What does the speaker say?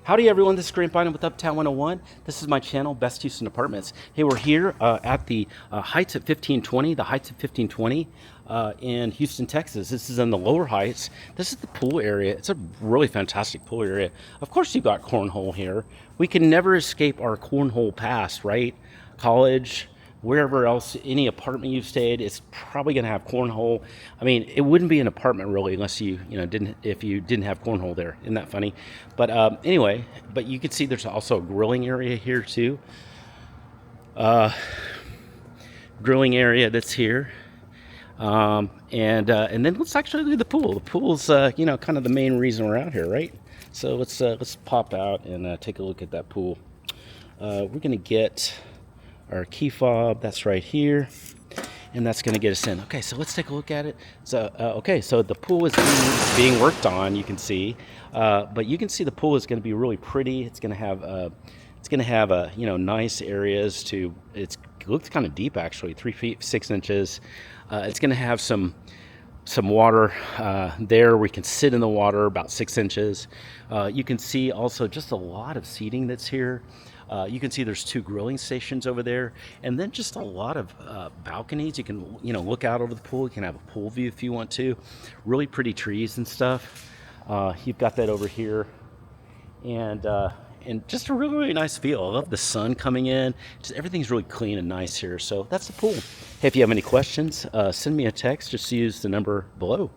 Howdy everyone, this is Grant Bynum with Uptown 101. This is my channel, Best Houston Apartments. Hey, we're here at the Heights at 1520, the Heights at 1520 in Houston, Texas. This is in the lower Heights. This is the pool area. It's a really fantastic pool area. Of course you've got cornhole here. We can never escape our cornhole past, right? College, wherever else, any apartment you've stayed, it's probably going to have cornhole. I mean, it wouldn't be an apartment really unless if you didn't have cornhole there. Isn't that funny? But anyway, but you can see there's also a grilling area here too. Grilling area that's here. And then let's actually do the pool. The pool's kind of the main reason we're out here, right? So let's pop out and take a look at that pool. We're going to get our key fob, that's right here, and that's going to get us in. Okay, so let's take a look at it. So okay, so the pool is being worked on, you can see, but you can see the pool is going to be really pretty. It's going to have nice areas to. It looks kind of deep actually, 3 feet 6 inches. It's going to have some water there. We can sit in the water about 6 inches. You can see also just a lot of seating that's here. You can see there's 2 grilling stations over there, and then just a lot of balconies. You can look out over the pool. You can have a pool view if you want to. Really pretty trees and stuff. You've got that over here, and just a really, really nice feel. I love the sun coming in. Just everything's really clean and nice here. So that's the pool. Hey, if you have any questions, send me a text. Just use the number below.